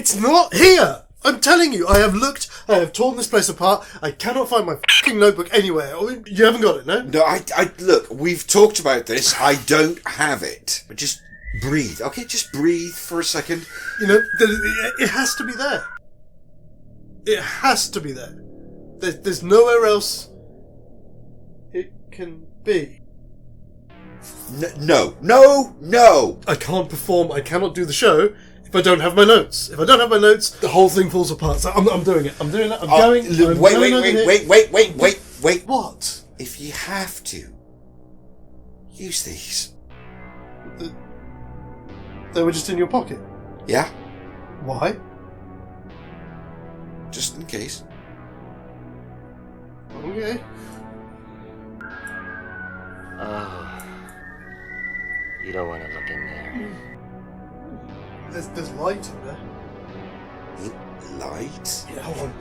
It's not here! I'm telling you, I have looked, I have torn this place apart, I cannot find my fucking notebook anywhere. You haven't got it, no? No, look, we've talked about this. I don't have it. But just breathe. Okay, just breathe for a second. You know, it has to be there. It has to be there. There's nowhere else it can be. No! I can't perform, I cannot do the show if I don't have my notes. If I don't have my notes, the whole thing falls apart. So I'm doing it. I'm doing it. Wait. What? If you have to, use these. They were just in your pocket? Yeah? Why? Just in case. Okay. Oh. You don't want to look in there. There's light in there. Light? Yeah, hold on.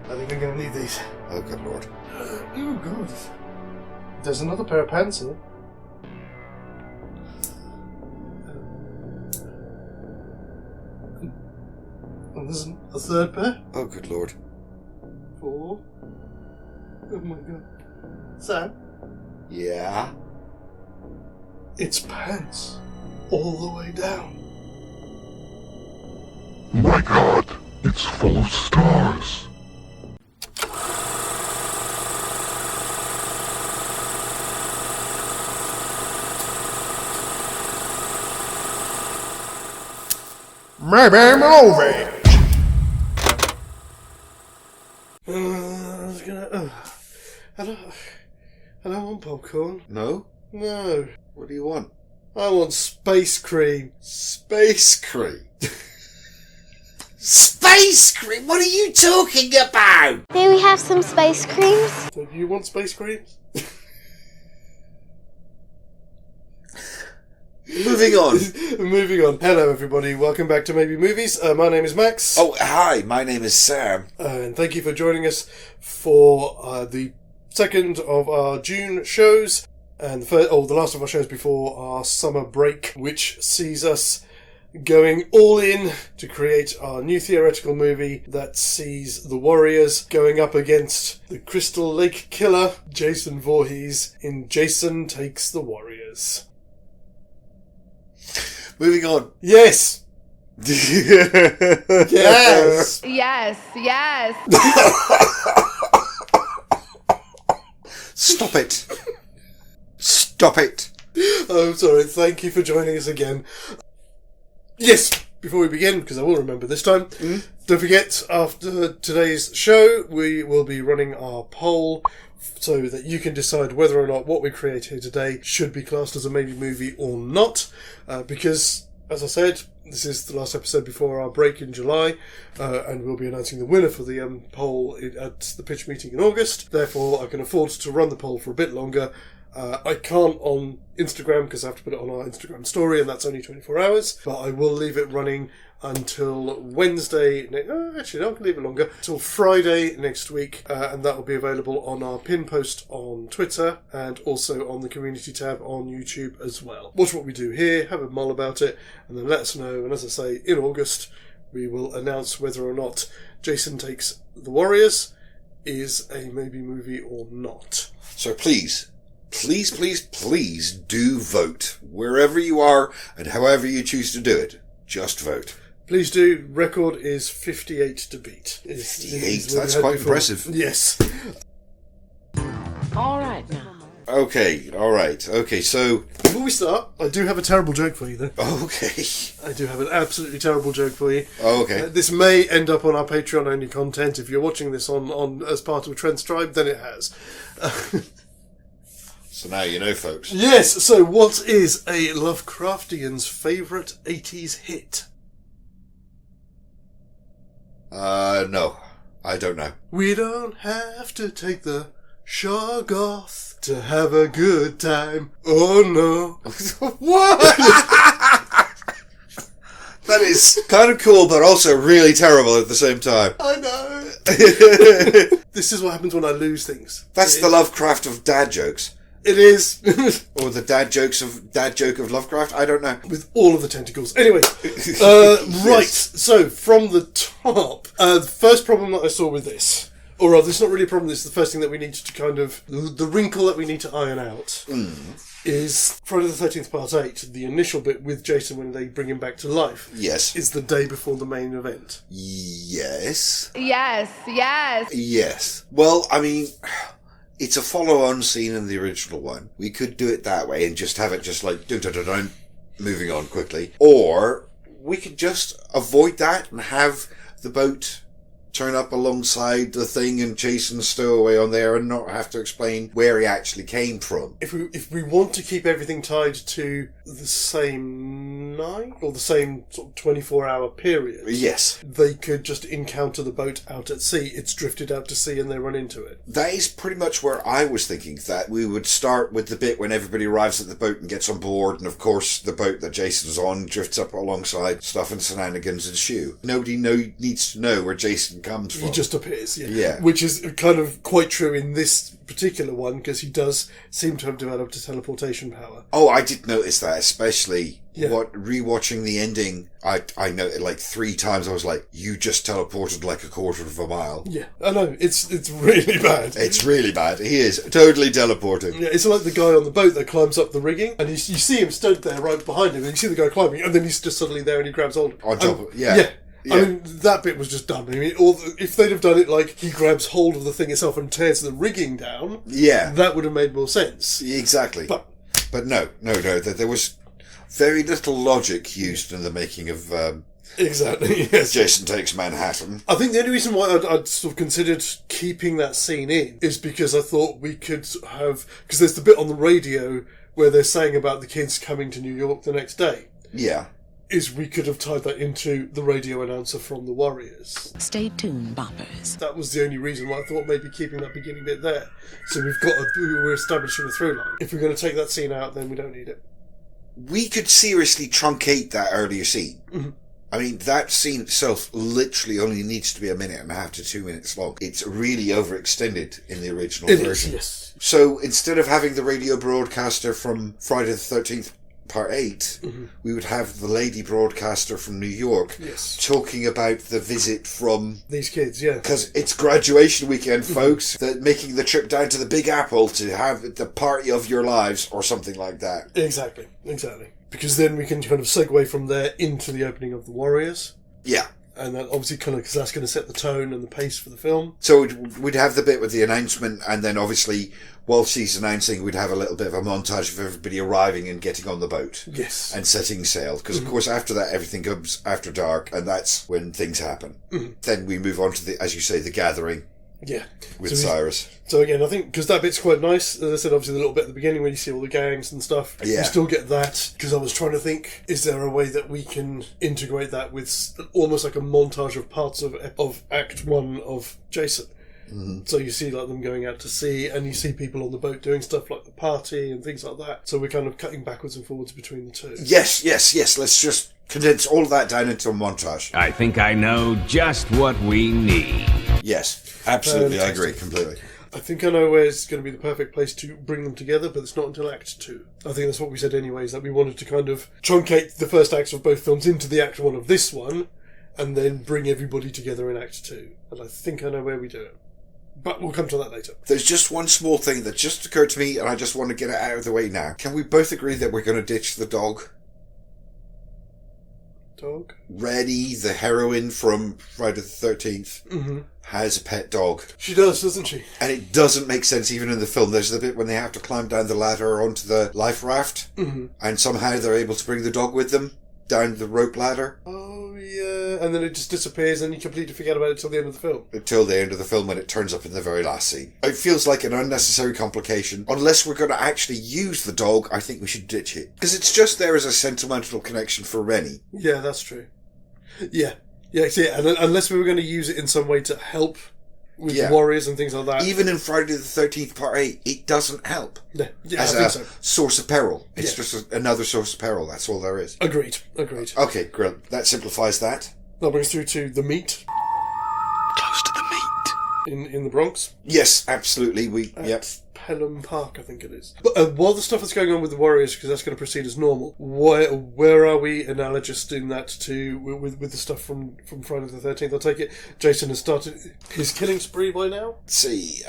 I think I'm going to need these. Oh, good lord. Oh, good. There's another pair of pants here. And there's a third pair. Oh, good lord. 4. Oh my god. Sam? Yeah? It's pants. All the way down. My god, it's full of stars. Maybe movie. I was gonna. I don't want popcorn. No? No. What do you want? I want space cream. Space cream? Space cream? What are you talking about? May we have some space creams? Do you want space creams? Moving on. Moving on. Hello, everybody. Welcome back to Maybe Movies. My name is Max. Oh, hi. My name is Sam. And thank you for joining us for the second of our June shows, and the last of our shows before our summer break, which sees us going all in to create our new theoretical movie that sees the Warriors going up against the Crystal Lake Killer, Jason Voorhees, in Jason Takes the Warriors. Moving on. Yes! Yes! Yes. Stop it. Stop it. Oh, sorry. Thank you for joining us again. Yes, before we begin, because I will remember this time, don't forget, after today's show, we will be running our poll so that you can decide whether or not what we create here today should be classed as a maybe movie or not, because, as I said, this is the last episode before our break in July, and we'll be announcing the winner for the poll at the pitch meeting in August. Therefore, I can afford to run the poll for a bit longer. I can't on Instagram because I have to put it on our Instagram story, and that's only 24 hours. But I will leave it running until Wednesday. Actually, no, I can leave it longer. Till Friday next week, and that will be available on our pin post on Twitter and also on the community tab on YouTube as well. Watch what we do here, have a mull about it, and then let us know. And as I say, in August, we will announce whether or not Jason Takes the Warriors is a maybe movie or not. So please do vote. Wherever you are and however you choose to do it, just vote. Please do. Record is 58 to beat. 58? That's quite impressive. Yes. All right now. Okay, alright. Okay, so... Before we start, I do have a terrible joke for you, though. Okay. I do have an absolutely terrible joke for you. Okay. This may end up on our Patreon-only content. If you're watching this on as part of Trent's Tribe, then it has. So now you know, folks. Yes, so what is a Lovecraftian's favourite 80s hit? No. I don't know. We don't have to take the Shoggoth to have a good time. Oh no. What? That is kind of cool, but also really terrible at the same time. I know. This is what happens when I lose things. That's the Lovecraft of dad jokes. It is. Or the dad joke of Lovecraft? I don't know. With all of the tentacles. Anyway, right, so from the top, the first problem that I saw with this, or rather, it's not really a problem, this is the first thing that we need to kind of, the wrinkle that we need to iron out, is Friday the 13th Part 8, the initial bit with Jason when they bring him back to life. Yes. Is the day before the main event. Yes. Yes, yes. Yes. Well, I mean, it's a follow-on scene in the original one. We could do it that way and just have it just like, dun-dun-dun-dun, moving on quickly. Or we could just avoid that and have the boat turn up alongside the thing and Jason stow away on there and not have to explain where he actually came from. If we want to keep everything tied to the same night, or the same sort of 24-hour period, Yes. they could just encounter the boat out at sea. It's drifted out to sea and they run into it. That is pretty much where I was thinking, that we would start with the bit when everybody arrives at the boat and gets on board, and of course the boat that Jason's on drifts up alongside, stuff and shenanigans ensue. Nobody needs to know where Jason comes from. He just appears, yeah. Yeah. Which is kind of quite true in this particular one, because he does seem to have developed a teleportation power. Oh, I did notice that, especially Yeah. rewatching the ending. I noted like 3 times. I was like, "You just teleported like a quarter of a mile." Yeah, I know, it's really bad. It's really bad. He is totally teleporting. Yeah, it's like the guy on the boat that climbs up the rigging, and you see him stood there right behind him, and you see the guy climbing, and then he's just suddenly there and he grabs hold of him. On top of, yeah. Yeah. Yeah. I mean, that bit was just dumb. I mean, if they'd have done it like he grabs hold of the thing itself and tears the rigging down, Yeah. that would have made more sense. Exactly. But no. There was very little logic used in the making of exactly, yes. Jason Takes Manhattan. I think the only reason why I'd sort of considered keeping that scene in is because I thought we could have... Because there's the bit on the radio where they're saying about the kids coming to New York the next day. Yeah. Is we could have tied that into the radio announcer from the Warriors. Stay tuned, boppers. That was the only reason why I thought maybe keeping that beginning bit there. So we're establishing a through line. If we're going to take that scene out, then we don't need it. We could seriously truncate that earlier scene. Mm-hmm. I mean, that scene itself literally only needs to be 1.5 to 2 minutes long. It's really overextended in the original It version. is, yes. So instead of having the radio broadcaster from Friday the 13th Part 8, we would have the lady broadcaster from New York talking about the visit from... These kids, yeah. Because it's graduation weekend, folks. That making the trip down to the Big Apple to have the party of your lives or something like that. Exactly. Because then we can kind of segue from there into the opening of the Warriors. Yeah. And that obviously kind of, because that's going to set the tone and the pace for the film. So we'd have the bit with the announcement, and then obviously while she's announcing, we'd have a little bit of a montage of everybody arriving and getting on the boat. Yes. And setting sail. Because, of course, after that, everything comes after dark, and that's when things happen. Then we move on to, the, as you say, the gathering. Yeah. With Cyrus. So again, I think, because that bit's quite nice, as I said, obviously the little bit at the beginning where you see all the gangs and stuff, Yeah. you still get that, because I was trying to think, is there a way that we can integrate that with almost like a montage of parts of Act 1 of Jason? So you see like them going out to sea, and you see people on the boat doing stuff like the party and things like that. So we're kind of cutting backwards and forwards between the two. Yes. Let's just condense all of that down into a montage. I think I know just what we need. Yes, absolutely. I Fantastic. agree completely. I think I know where it's going to be the perfect place to bring them together, but it's not until Act 2. I think that's what we said anyways, that we wanted to kind of truncate the first acts of both films into the Act 1 of this one, and then bring everybody together in Act 2. And I think I know where we do it. But we'll come to that later. There's just one small thing that just occurred to me, and I just want to get it out of the way now. Can we both agree that we're going to ditch the dog? Dog? Reddy, the heroine from Friday the 13th, has a pet dog. She does, doesn't she? And it doesn't make sense even in the film. There's the bit when they have to climb down the ladder onto the life raft, and somehow they're able to bring the dog with them down the rope ladder. Oh, yeah. And then it just disappears, and you completely forget about it till the end of the film. Until the end of the film when it turns up in the very last scene. It feels like an unnecessary complication. Unless we're going to actually use the dog, I think we should ditch it. Because it's just there as a sentimental connection for Rennie. Yeah, that's true. Yeah. Yeah, and unless we were going to use it in some way to help with the Warriors and things like that. Even in Friday the 13th Part 8, it doesn't help. Yeah, as I a think so. source of peril. It's just another source of peril. That's all there is. Agreed. Okay, great. That simplifies that. That brings through to the meet. Close to the meat. In the Bronx. Yes, absolutely. Pelham Park, I think it is. But while the stuff that's going on with the Warriors, because that's going to proceed as normal, where are we analogous in that to with the stuff from Friday the 13th? I'll take it Jason has started his killing spree by now? Let's see,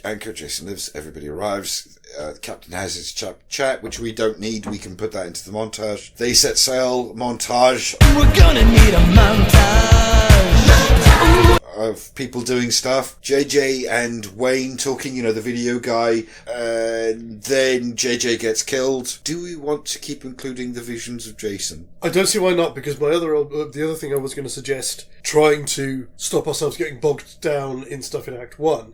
Anchor, Jason lives, everybody arrives, the captain has his chat, which we don't need, we can put that into the montage. They set sail, montage. We're gonna need a montage of people doing stuff. JJ and Wayne talking, you know, the video guy, and then JJ gets killed. Do we want to keep including the visions of Jason? I don't see why not, because the other thing I was going to suggest, trying to stop ourselves getting bogged down in stuff in Act 1,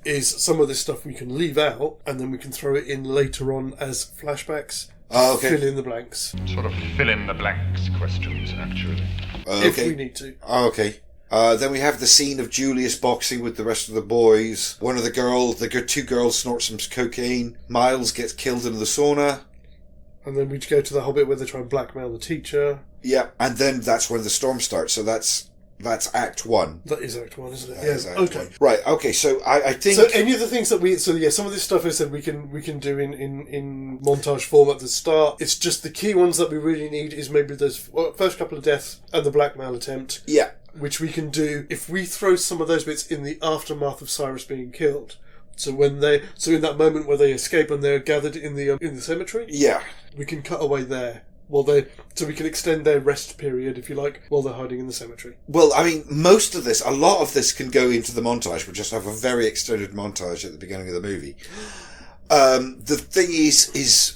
is some of this stuff we can leave out, and then we can throw it in later on as flashbacks. Okay. Fill in the blanks. Sort of fill in the blanks questions, actually. If we need to. Okay. Then we have the scene of Julius boxing with the rest of the boys. One of the two girls snort some cocaine. Miles gets killed in the sauna. And then we go to the whole bit where they try and blackmail the teacher. Yeah, and then that's when the storm starts. So that's Act 1. That is Act 1, isn't it? That is Act 1. Right, okay, so I think... So any of the things that some of this stuff I said we can do in montage form at the start. It's just the key ones that we really need is maybe those first couple of deaths and the blackmail attempt. Yeah. Which we can do if we throw some of those bits in the aftermath of Cyrus being killed. So in that moment where they escape and they're gathered in the cemetery, yeah, we can cut away there. So we can extend their rest period, if you like, while they're hiding in the cemetery. Well, I mean, a lot of this can go into the montage. We'll just have a very extended montage at the beginning of the movie. The thing is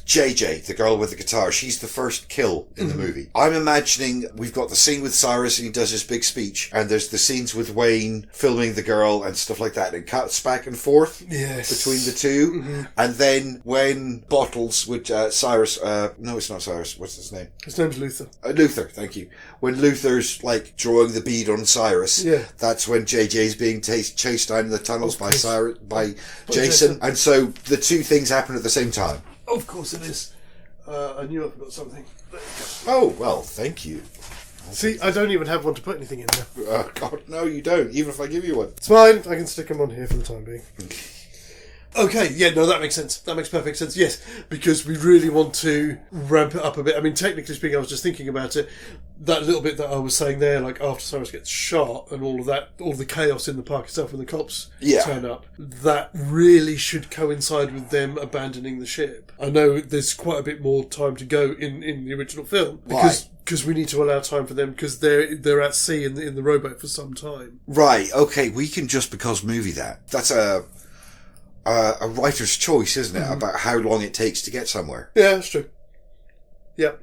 JJ, the girl with the guitar, she's the first kill in the movie. I'm imagining we've got the scene with Cyrus and he does his big speech, and there's the scenes with Wayne filming the girl and stuff like that, and it cuts back and forth between the two. And then when Bottles with Cyrus, no, it's not Cyrus, what's his name? His name's Luther. Luther, thank you. When Luther's like drawing the bead on Cyrus, that's when JJ's being chased down in the tunnels by Jason. And so the two things happen at the same time. Of course it is. I knew I forgot something. Oh, well, thank you. See, I don't even have one to put anything in there. God, no, you don't, even if I give you one. It's fine, I can stick them on here for the time being. Okay, yeah, no, that makes sense. That makes perfect sense, yes, because we really want to ramp it up a bit. I mean, technically speaking, I was just thinking about it, that little bit that I was saying there, like after Cyrus gets shot and all of that, all the chaos in the park itself when the cops turn up, that really should coincide with them abandoning the ship. I know there's quite a bit more time to go in the original film, because we need to allow time for them, because they're at sea in the rowboat for some time. Right, okay, we can just because movie that. That's a writer's choice, isn't it, about how long it takes to get somewhere. Yeah, that's true. Yeah.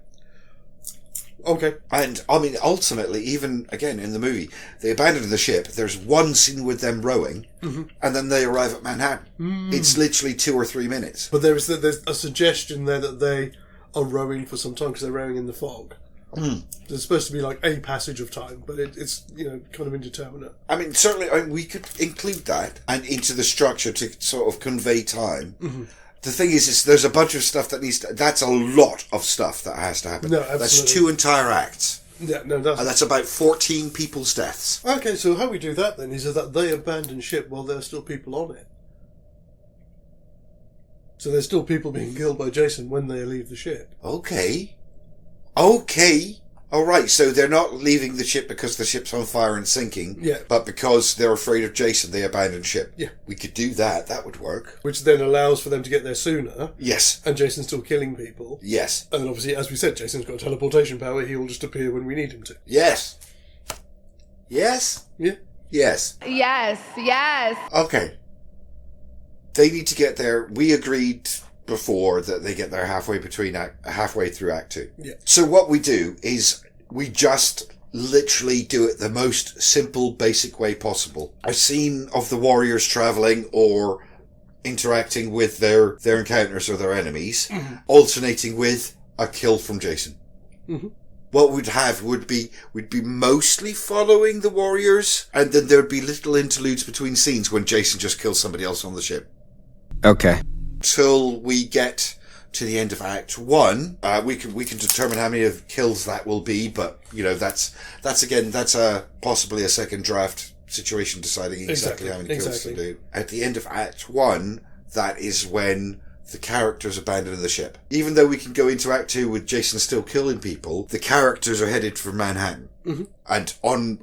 Okay. And, I mean, ultimately, even, again, in the movie, they abandon the ship, there's one scene with them rowing, and then they arrive at Manhattan. It's literally 2 or 3 minutes. But there's a suggestion there that they are rowing for some time, because they're rowing in the fog. There's supposed to be like a passage of time, but it's kind of indeterminate. I mean, certainly we could include that and into the structure to sort of convey time. The thing is there's a bunch of stuff that's a lot of stuff that has to happen. No, absolutely. That's 2 entire acts. Yeah, no, that's about 14 people's deaths. Okay, so how we do that then is that they abandon ship while there are still people on it. So there's still people being killed by Jason when they leave the ship. Okay. Alright, so they're not leaving the ship because the ship's on fire and sinking, but because they're afraid of Jason, they abandon ship. Yeah. We could do that. That would work. Which then allows for them to get there sooner. Yes. And Jason's still killing people. Yes. And then obviously, as we said, Jason's got teleportation power. He will just appear when we need him to. Yes. Yes? Yeah. Yes. Yes. Okay. They need to get there. We agreed before that they get there halfway through Act 2. Yeah. So what we do is we just literally do it the most simple, basic way possible. A scene of the warriors travelling or interacting with their encounters or their enemies, alternating with a kill from Jason. What we'd have would be mostly following the warriors, and then there'd be little interludes between scenes when Jason just kills somebody else on the ship. Okay. Till we get to the end of Act 1, we can determine how many of kills that will be, but that's possibly a second draft situation deciding exactly how many kills Exactly. to do. At the end of Act 1, that is when the characters abandon the ship. Even though we can go into Act 2 with Jason still killing people, the characters are headed for Manhattan. Mm-hmm. And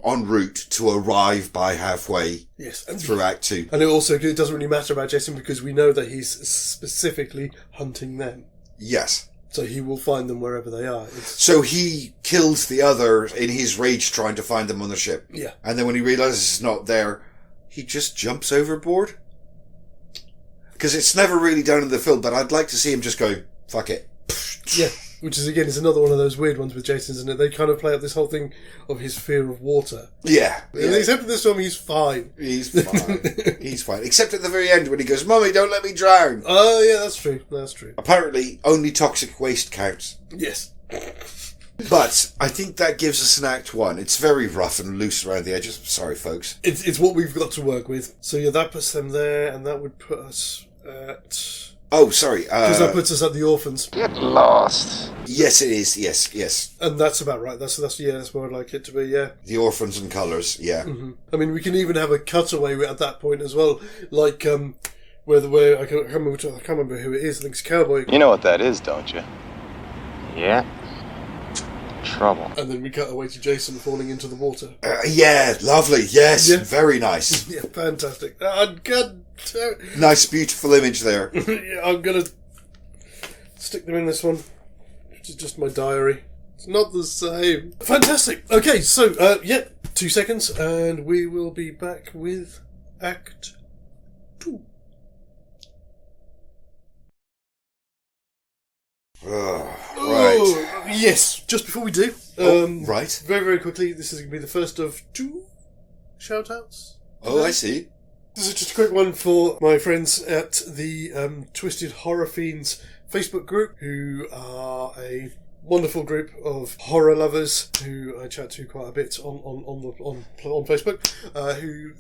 en route to arrive by halfway through Act 2. And it doesn't really matter about Jason because we know that he's specifically hunting them. Yes. So he will find them wherever they are. So he kills the others in his rage trying to find them on the ship. Yeah. And then when he realises it's not there, he just jumps overboard. Because it's never really done in the film, but I'd like to see him just go, fuck it. Yeah, which is, again, is another one of those weird ones with Jason, isn't it? They kind of play up this whole thing of his fear of water. Yeah. And except in this film, he's fine. He's fine. He's fine. Except at the very end when he goes, Mummy, don't let me drown. Oh, yeah, that's true. That's true. Apparently, only toxic waste counts. Yes. But I think that gives us an Act 1. It's very rough and loose around the edges. Sorry, folks. It's what we've got to work with. So, yeah, that puts them there, and that would put us at... Oh, sorry. Because that puts us at the orphans. Get lost. Yes, it is. Yes. And that's about right. That's where I'd like it to be, yeah. The orphans and colours, yeah. Mm-hmm. I mean, we can even have a cutaway at that point as well. Like, where I can't remember who it is. I think it's Cowboy. You know what that is, don't you? Yeah. Trouble. And then we cut away to Jason falling into the water. Yeah, lovely. Yes, Yeah. Very nice. Yeah, fantastic. Nice, beautiful image there. Yeah, I'm going to stick them in this one, which is just my diary. It's not the same. Fantastic. Okay, so, 2 seconds, and we will be back with Act 2. Right. Yes, just before we do. Right. Very, very quickly, this is going to be the first of 2 shout-outs. Oh, I see. This is just a quick one for my friends at the Twisted Horror Fiends Facebook group, who are a wonderful group of horror lovers who I chat to quite a bit on Facebook. Who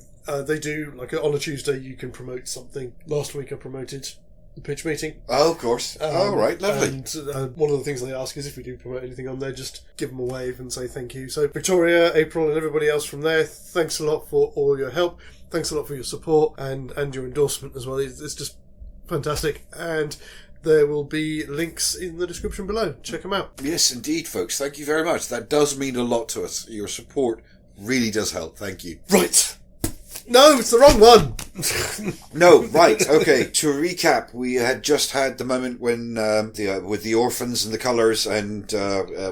they do, like on a Tuesday, you can promote something. Last week I promoted the pitch meeting. Oh, of course. Right, lovely. And one of the things they ask is if we do promote anything on there, just give them a wave and say thank you. So Victoria, April, and everybody else from there, thanks a lot for all your help. Thanks a lot for your support and your endorsement as well. It's just fantastic. And there will be links in the description below. Check them out. Yes, indeed, folks. Thank you very much. That does mean a lot to us. Your support really does help. Thank you. Right. No, it's the wrong one. No, right, okay. To recap, we had just had the moment when with the orphans and the colours and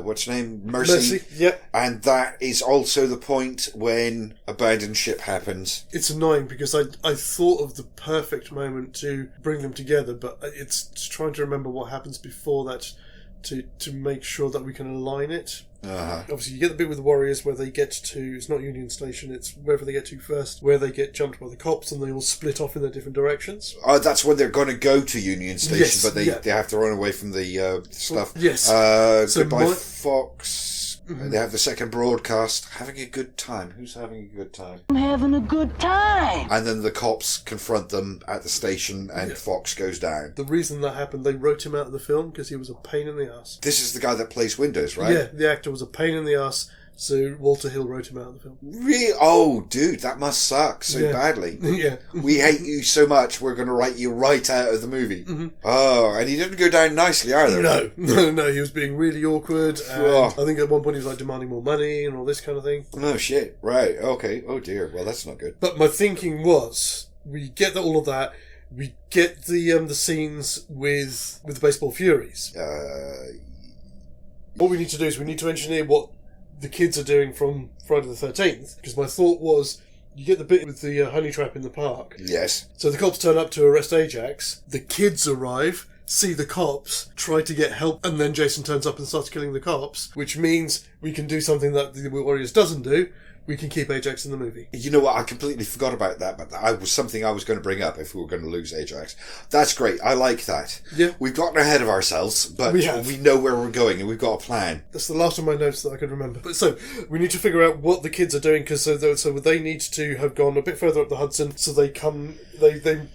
what's her name, Mercy. Yeah. And that is also the point when abandoned ship happens. It's annoying because I thought of the perfect moment to bring them together, but it's trying to remember what happens before that to make sure that we can align it. Uh-huh. Obviously, you get the bit with the Warriors where they get to, it's not Union Station, it's wherever they get to first, where they get jumped by the cops and they all split off in their different directions. That's when they're going to go to Union Station, yes, but they have to run away from the stuff. Yes. So Goodbye Fox. Mm-hmm. They have the second broadcast. Having a good time. Who's having a good time? I'm having a good time. And then the cops confront them at the station and Fox goes down. The reason that happened, they wrote him out of the film because he was a pain in the ass. This is the guy that plays Windows, right? Yeah, the actor was a pain in the ass, so Walter Hill wrote him out of the film. Really? Oh, dude, that must suck so badly. Yeah. We hate you so much, we're going to write you right out of the movie. Mm-hmm. Oh, and he didn't go down nicely either. No, he was being really awkward, and I think at one point he was like demanding more money and all this kind of thing. Oh, shit. Right, okay. Oh, dear. Well, that's not good. But my thinking was, we get all of that, we get the scenes with the Baseball Furies. What we need to do is we need to engineer what the kids are doing from Friday the 13th, because my thought was, you get the bit with the Honeytrap in the park. Yes. So the cops turn up to arrest Ajax, the kids arrive, see the cops, try to get help, and then Jason turns up and starts killing the cops, which means we can do something that the Warriors doesn't do. We can keep Ajax in the movie. You know what? I completely forgot about that, but that was something I was going to bring up if we were going to lose Ajax. That's great. I like that. Yeah. We've gotten ahead of ourselves, but we know where we're going and we've got a plan. That's the last of my notes that I could remember. But so, we need to figure out what the kids are doing, because so they need to have gone a bit further up the Hudson, so they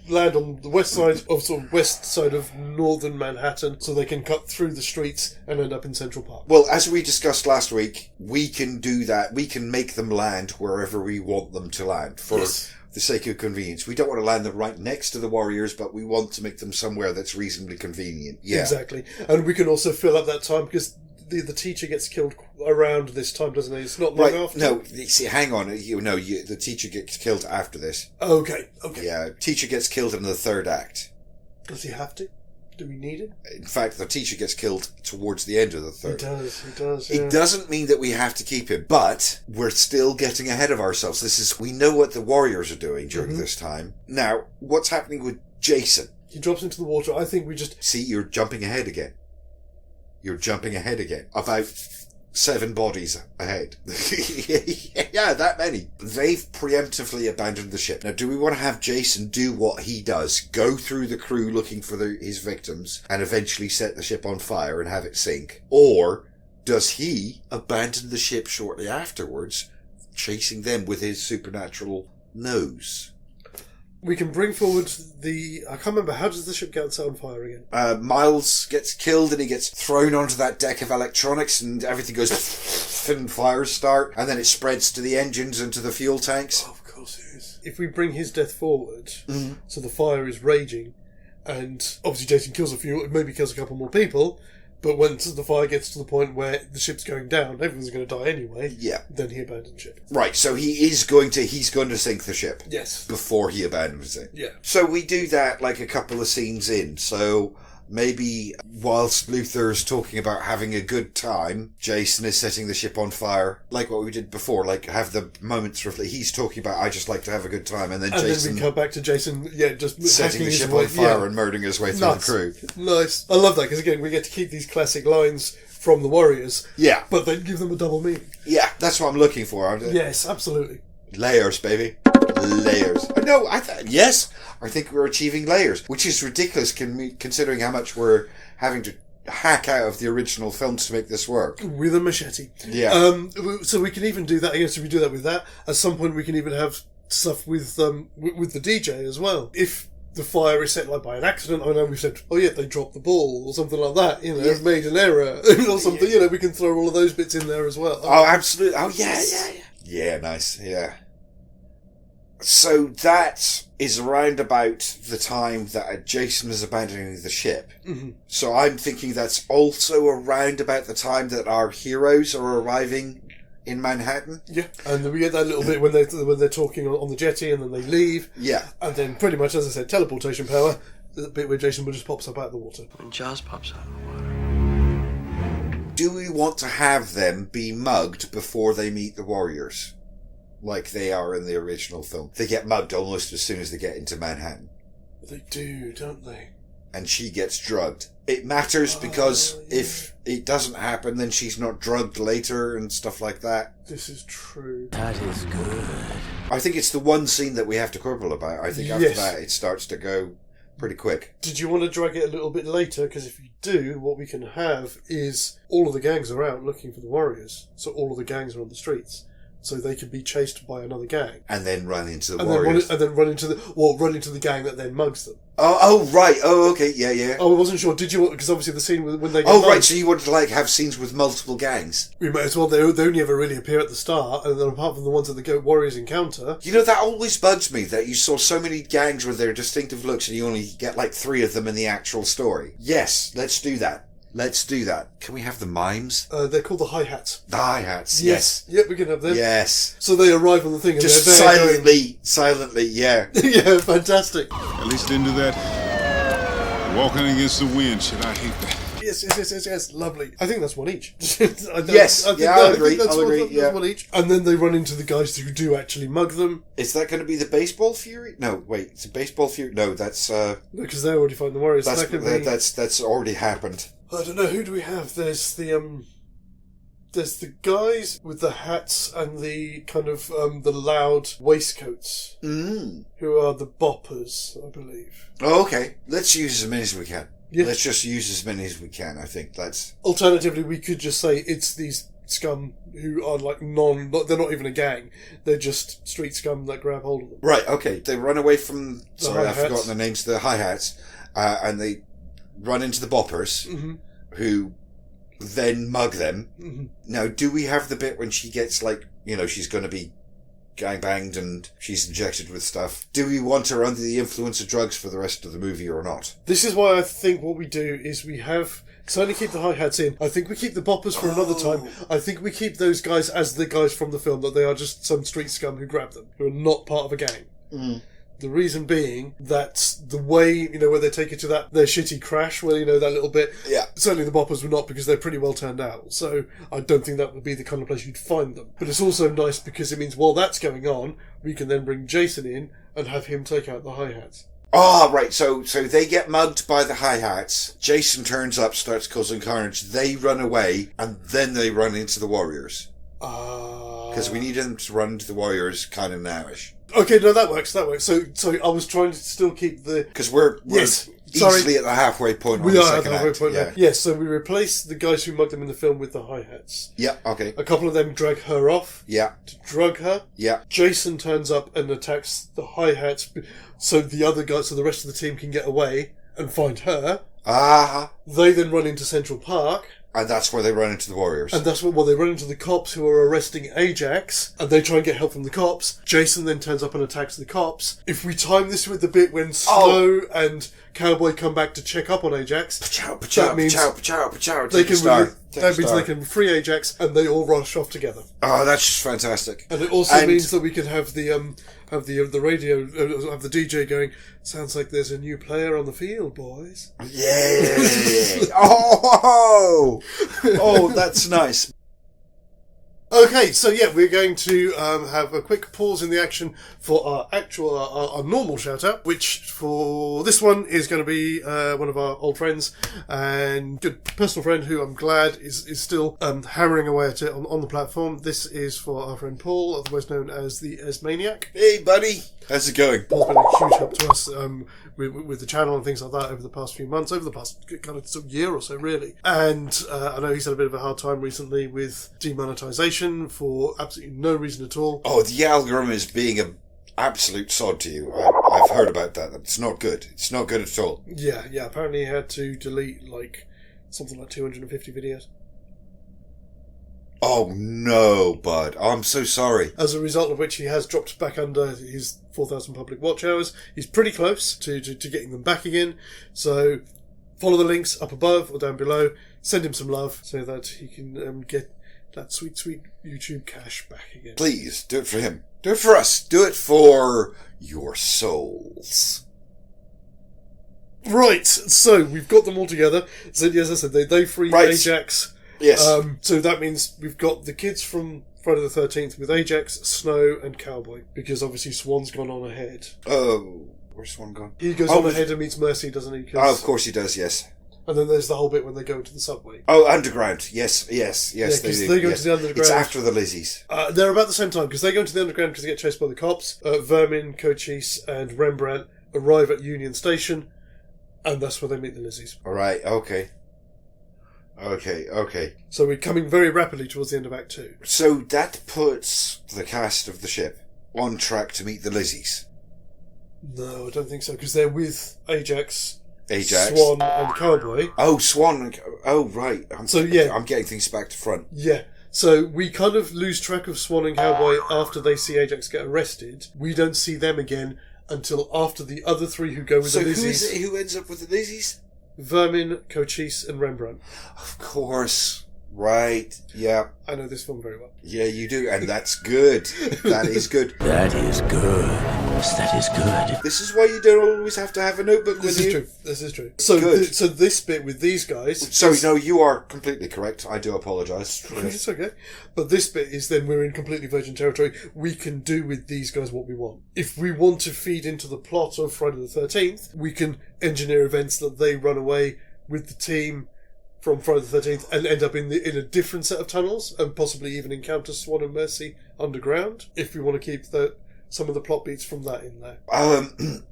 land on the west side of northern Manhattan, so they can cut through the streets and end up in Central Park. Well, as we discussed last week, we can do that. We can make them land wherever we want them to land for Yes. the sake of convenience. We don't want to land them right next to the warriors, but we want to make them somewhere that's reasonably convenient. Yeah. Exactly. And we can also fill up that time because the teacher gets killed around this time, doesn't he? It's not long Right, after. no, see, hang on. The teacher gets killed after this. Okay. Yeah, teacher gets killed in the third act. Does he have to? Do we need it? In fact, the teacher gets killed towards the end of the third. He does. Yeah. It doesn't mean that we have to keep him, but we're still getting ahead of ourselves. We know what the warriors are doing during this time. Now, what's happening with Jason? He drops into the water. I think we just... See, you're jumping ahead again. About 7 bodies ahead. Yeah, that many. They've preemptively abandoned the ship. Now, do we want to have Jason do what he does? Go through the crew looking for his victims and eventually set the ship on fire and have it sink? Or does he abandon the ship shortly afterwards, chasing them with his supernatural nose? We can bring forward I can't remember, how does the ship get set on fire again? Miles gets killed and he gets thrown onto that deck of electronics and everything goes and fires start and then it spreads to the engines and to the fuel tanks. Oh, of course it is. If we bring his death forward, so the fire is raging, and obviously Jason kills a few, maybe kills a couple more people, but once the fire gets to the point where the ship's going down, everyone's going to die anyway. Yeah. Then he abandons ship. Right, so he's going to sink the ship. Yes. Before he abandons it. Yeah. So we do that like a couple of scenes in. So maybe whilst Luther's talking about having a good time, Jason is setting the ship on fire, like what we did before, like have the moments reflect. He's talking about, I just like to have a good time, and then Jason... then we come back to Jason, just setting the ship on fire and murdering his way through the crew. Nice. I love that, because again, we get to keep these classic lines from the Warriors, Yeah. but then give them a double meaning. Yeah, that's what I'm looking for. Yes, absolutely. Layers, baby. Layers. No, yes, I think we're achieving layers, which is ridiculous considering how much we're having to hack out of the original films to make this work. With a machete. Yeah. So we can even do that, I guess if we do that with that, at some point we can even have stuff with the DJ as well. If the fire is set like by an accident, I know we've said, oh yeah, they dropped the ball or something like that, made an error or something, we can throw all of those bits in there as well. Oh, absolutely. Oh, yeah. Yeah, nice, yeah. So that is around about the time that Jason is abandoning the ship. Mm-hmm. So I'm thinking that's also around about the time that our heroes are arriving in Manhattan. Yeah, and we get that little bit when they're talking on the jetty and then they leave. Yeah. And then pretty much, as I said, teleportation power, the bit where Jason just pops up out of the water. When Jaws pops out of the water. Do we want to have them be mugged before they meet the Warriors? Like they are in the original film. They get mugged almost as soon as they get into Manhattan. They do, don't they? And she gets drugged. It matters because if it doesn't happen, then she's not drugged later and stuff like that. This is true. That is good. I think it's the one scene that we have to quibble about. I think after that it starts to go pretty quick. Did you want to drag it a little bit later? Because if you do, what we can have is all of the gangs are out looking for the Warriors. So all of the gangs are on the streets. So they could be chased by another gang. And then run into the Warriors. And then run into the gang that then mugs them. Oh, right. Oh, okay. Yeah. Oh, I wasn't sure. Did you? Because obviously the scene when they get Oh, mugged, right. So you wanted to have scenes with multiple gangs? We might as well. They only ever really appear at the start, and then apart from the ones that the Warriors encounter. That always bugs me, that you saw so many gangs with their distinctive looks and you only get 3 of them in the actual story. Yes, let's do that. Can we have the mimes? They're called the hi-hats. The hi-hats, yes. Yep, we can have them. Yes. So they arrive on the thing and just they're there silently, yeah. Yeah, fantastic. At least into that walking against the wind shit, I hate that. Yes, lovely. I think that's one each. I'll agree. That's one each. And then they run into the guys who do actually mug them. Is that going to be the baseball fury? No, wait, it's a baseball fury? No, that's... No, because they already find the Warriors. That's already happened. I don't know, who do we have? There's the guys with the hats and the kind of the loud waistcoats, who are the boppers, I believe. Oh, okay. Let's use as many as we can. Yeah. Let's just use as many as we can. I think that's... Alternatively, we could just say it's these scum who are they're not even a gang. They're just street scum that grab hold of them. Right, okay. They run away from... I've forgotten the names of the hi-hats. And they run into the boppers, who then mug them. Now, do we have the bit when she gets, like, you know, she's going to be gangbanged and she's injected with stuff? Do we want her under the influence of drugs for the rest of the movie or not? This is why I think what we do is we have... certainly keep the hi-hats in. I think we keep the boppers for another time. I think we keep those guys as the guys from the film, that they are just some street scum who grab them, who are not part of a gang. The reason being that the way, you know, where they take it to their shitty crash, where, you know, that little bit... Yeah. Certainly the boppers would not, because they're pretty well turned out. So I don't think that would be the kind of place you'd find them. But it's also nice because it means while that's going on, we can then bring Jason in and have him take out the hi-hats. Ah, right. So they get mugged by the hi-hats. Jason turns up, starts causing carnage. They run away, and then they run into the Warriors. Because we need them to run into the Warriors kind of nowish. Okay, no, that works. So I was trying to still keep the... Because we're easily at the halfway point. We are at the halfway act. point now. Yes, so we replace the guys who mugged them in the film with the hi-hats. Yeah, okay. A couple of them drag her off. Yeah. To drug her. Yeah. Jason turns up and attacks the hi-hats so the other guys, so the rest of the team can get away and find her. They then run into Central Park. And that's where they run into the Warriors. And that's where they run into the cops who are arresting Ajax, and they try and get help from the cops. Jason then turns up and attacks the cops. If we time this with the bit when Snow and Cowboy come back to check up on Ajax, that means they can free Ajax and they all rush off together. Oh, that's just fantastic. And it also means that we can have the radio, have the DJ going, sounds like there's a new player on the field, boys. Yeah. Oh, that's nice. Okay, so yeah, we're going to have a quick pause in the action for our normal shout out, which for this one is going to be one of our old friends and good personal friend who I'm glad is still hammering away at it on the platform. This is for our friend Paul, otherwise known as the Esmaniac. Hey, buddy. How's it going? Paul's been a huge help to us with the channel and things like that over the past few months, over the past kind of year or so, really. And I know he's had a bit of a hard time recently with demonetization for absolutely no reason at all. Oh, the algorithm is being an absolute sod to you. I've heard about that. It's not good. It's not good at all. Yeah. Apparently he had to delete something like 250 videos. Oh no, bud. I'm so sorry. As a result of which he has dropped back under his 4,000 public watch hours. He's pretty close to getting them back again. So follow the links up above or down below. Send him some love so that he can get that sweet, sweet YouTube cash back again. Please, do it for him. Do it for us. Do it for your souls. Right, so we've got them all together. So as I said, they free Ajax. Yes. So that means we've got the kids from Friday the 13th with Ajax, Snow, and Cowboy. Because obviously Swan's gone on ahead. Oh, where's Swan gone? He goes on ahead and meets Mercy, doesn't he? Oh, of course he does, yes. And then there's the whole bit when they go into the subway. Oh, underground. Yes, they go into the underground. It's after the Lizzies. They're about the same time, because they go into the underground because they get chased by the cops. Vermin, Cochise, and Rembrandt arrive at Union Station, and that's where they meet the Lizzies. Alright, okay. So we're coming very rapidly towards the end of Act 2. So that puts the cast of the ship on track to meet the Lizzies. No, I don't think so, because they're with Ajax, Swan, and Cowboy. Oh, Swan. Oh, right. I'm getting things back to front. Yeah. So we kind of lose track of Swan and Cowboy after they see Ajax get arrested. We don't see them again until after the other three who go with the Lizzies. So who is it who ends up with the Lizzies? Vermin, Cochise, and Rembrandt. Of course. Right. Yeah. I know this film very well. Yeah, you do. And that's good. That is good. That is good. That is good. This is why you don't always have to have a notebook with you. This is true. So, so this bit with these guys... Sorry, no, you are completely correct. I do apologise. It's okay. But this bit is then we're in completely virgin territory. We can do with these guys what we want. If we want to feed into the plot of Friday the 13th, we can engineer events that they run away with the team from Friday the 13th and end up in a different set of tunnels and possibly even encounter Swan and Mercy underground if we want to keep some of the plot beats from that in there.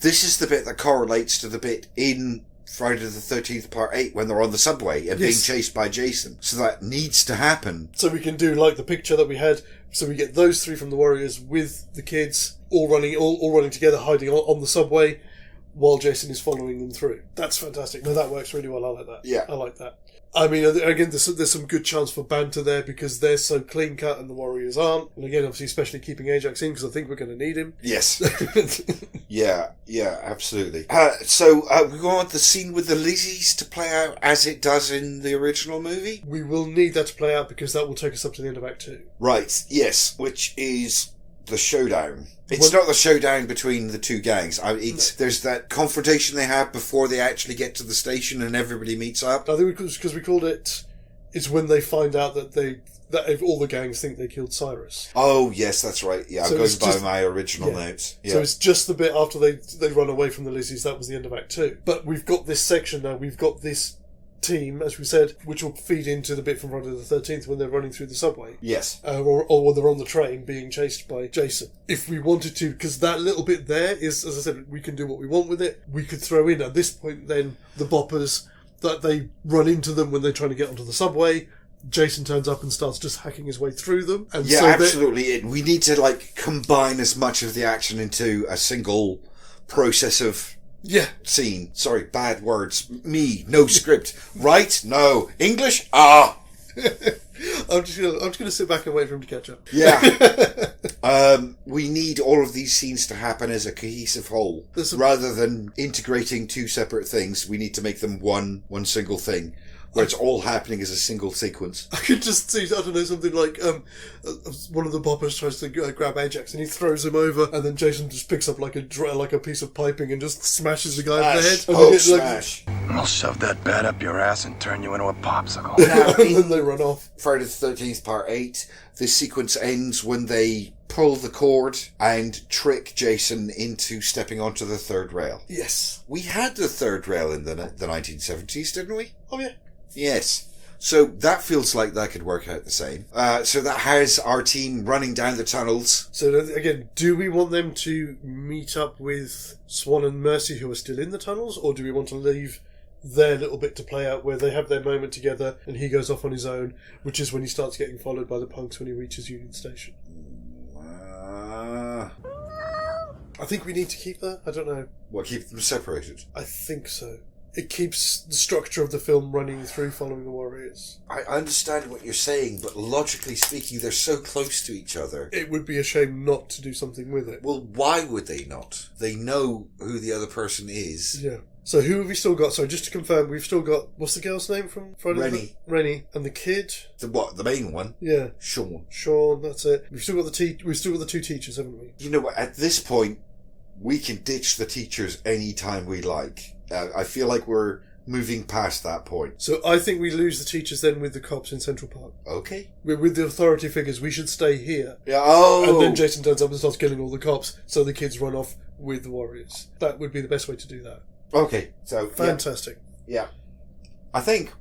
This is the bit that correlates to the bit in Friday the 13th Part 8 when they're on the subway and being chased by Jason. So that needs to happen. So we can do like the picture that we had. So we get those three from the Warriors with the kids all running together, hiding on the subway while Jason is following them through. That's fantastic. No, that works really well. I like that. Yeah. I like that. I mean, again, there's some good chance for banter there because they're so clean cut and the Warriors aren't. And again, obviously, especially keeping Ajax in because I think we're going to need him. Yes. Yeah, absolutely. So we want the scene with the Lizzies to play out as it does in the original movie? We will need that to play out because that will take us up to the end of Act 2. Right, yes, which is the showdown. It's not the showdown between the two gangs. There's that confrontation they have before they actually get to the station and everybody meets up. I think because we called it, it's when they find out that all the gangs think they killed Cyrus. Oh, yes, that's right. Yeah, So I'm going by my original notes. Yeah. So it's just the bit after they run away from the Lizzies, that was the end of Act 2. But we've got this section now, we've got this team, as we said, which will feed into the bit from Friday the 13th when they're running through the subway. Yes. Or when they're on the train being chased by Jason. If we wanted to, because that little bit there is, as I said, we can do what we want with it. We could throw in, at this point then, the boppers, that they run into them when they're trying to get onto the subway. Jason turns up and starts just hacking his way through them. And yeah, so absolutely. We need to, combine as much of the action into a single process of scene. Sorry, bad words. Me, no script. Right? No. English? Ah. I'm just gonna sit back and wait for him to catch up. Yeah. We need all of these scenes to happen as a cohesive whole. Rather than integrating two separate things, we need to make them one single thing. Where it's all happening as a single sequence. I could just see, I don't know, something like one of the boppers tries to grab Ajax and he throws him over, and then Jason just picks up like a piece of piping and just smashes the guy on the head. And smash. I'll shove that bat up your ass and turn you into a popsicle. And then they run off. Friday the 13th, Part 8. This sequence ends when they pull the cord and trick Jason into stepping onto the third rail. Yes. We had the third rail in the 1970s, didn't we? Oh, yeah. Yes. So that feels like that could work out the same. So that has our team running down the tunnels. So again, do we want them to meet up with Swan and Mercy who are still in the tunnels, or do we want to leave their little bit to play out where they have their moment together and he goes off on his own, which is when he starts getting followed by the punks when he reaches Union Station? I think we need to keep that. I don't know. What, keep them separated? I think so. It keeps the structure of the film running through following the Warriors. I understand what you're saying, but logically speaking, they're so close to each other. It would be a shame not to do something with it. Well, why would they not? They know who the other person is. Yeah. So who have we still got? So just to confirm, we've still got, what's the girl's name from Friday? Rennie. And the kid? The main one? Yeah. Sean, that's it. We've still got the two teachers, haven't we? You know what, at this point, we can ditch the teachers any time we like. I feel like we're moving past that point. So I think we lose the teachers then with the cops in Central Park. Okay. With the authority figures, we should stay here. Yeah. Oh. And then Jason turns up and starts killing all the cops, so the kids run off with the Warriors. That would be the best way to do that. Okay. So fantastic. Yeah. I think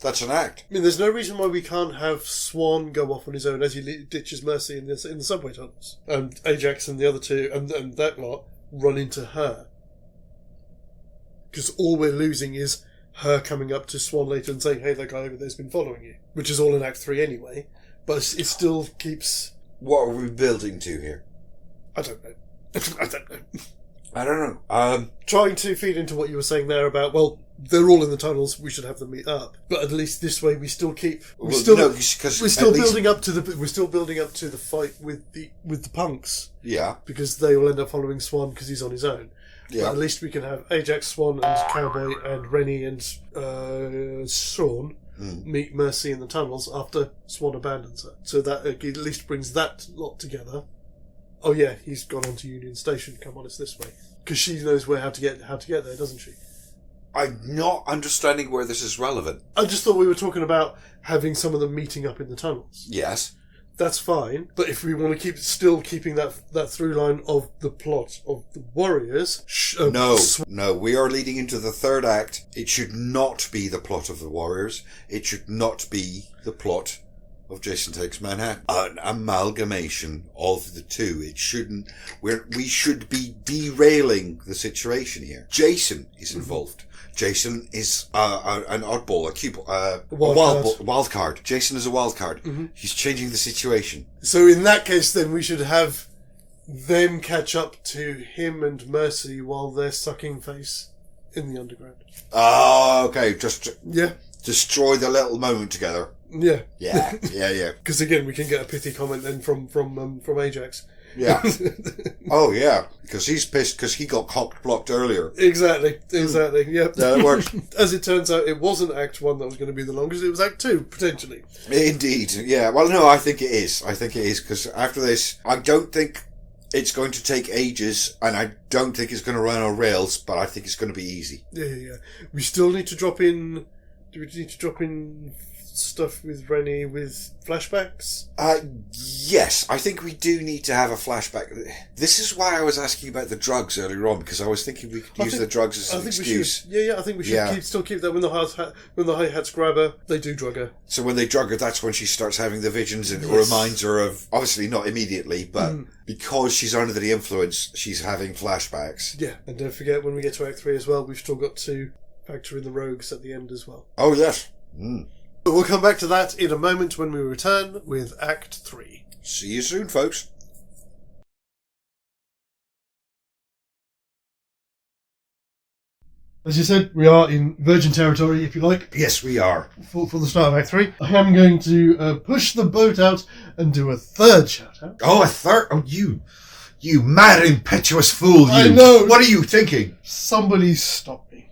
that's an act. I mean, there's no reason why we can't have Swan go off on his own as he ditches Mercy in the subway tunnels, and Ajax and the other two and that lot run into her. Because all we're losing is her coming up to Swan later and saying, hey, that guy over there's been following you. Which is all in Act 3 anyway. But it still keeps... What are we building to here? I don't know. I don't know. Trying to feed into what you were saying there about, well, they're all in the tunnels, we should have them meet up. But at least this way we still keep... We're still building up to the fight with the punks. Yeah. Because they will end up following Swan because he's on his own. Yeah. But at least we can have Ajax, Swan, and Cowboy, and Rennie and Sean meet Mercy in the tunnels after Swan abandons her. So that at least brings that lot together. Oh yeah, he's gone on to Union Station. Come on, it's this way because she knows how to get there, doesn't she? I'm not understanding where this is relevant. I just thought we were talking about having some of them meeting up in the tunnels. Yes. That's fine, but if we want to keeping that through line of the plot of the Warriors... No, we are leading into the third act. It should not be the plot of the Warriors. It should not be the plot of Jason Takes Manhattan. An amalgamation of the two. It shouldn't... We should be derailing the situation here. Jason is involved. Jason is an oddball, a wild card. Jason is a wild card. Mm-hmm. He's changing the situation. So in that case, then we should have them catch up to him and Mercy while they're sucking face in the underground. Oh, okay. Yeah. destroy the little moment together. Yeah. Yeah, yeah. Because again, we can get a pithy comment then from Ajax. Yeah. Oh, yeah. Because he's pissed because he got cock-blocked earlier. Exactly. Yep. Yeah, it works. As it turns out, it wasn't Act 1 that was going to be the longest. It was Act 2, potentially. Indeed. Yeah. Well, no, I think it is. Because after this, I don't think it's going to take ages, and I don't think it's going to run on rails, but I think it's going to be easy. Yeah. We still need to drop in... Do we need to drop in stuff with Rennie with flashbacks? Yes, I think we do need to have a flashback. This is why I was asking about the drugs earlier on, because I was thinking we could use the drugs as an excuse. I think we should still keep that when the hi-hats grab her, they do drug her. So when they drug her, that's when she starts having the visions, and it reminds her of, obviously not immediately, but because she's under the influence, she's having flashbacks. Yeah, and don't forget when we get to Act 3 as well, we've still got to factor in the rogues at the end as well. Oh, yes. But we'll come back to that in a moment when we return with Act 3. See you soon, folks. As you said, we are in virgin territory, if you like. Yes, we are. For the start of Act 3. I am going to push the boat out and do a third shout-out. Oh, a third? Oh, you mad, impetuous fool, you. I know. What are you thinking? Somebody stop me.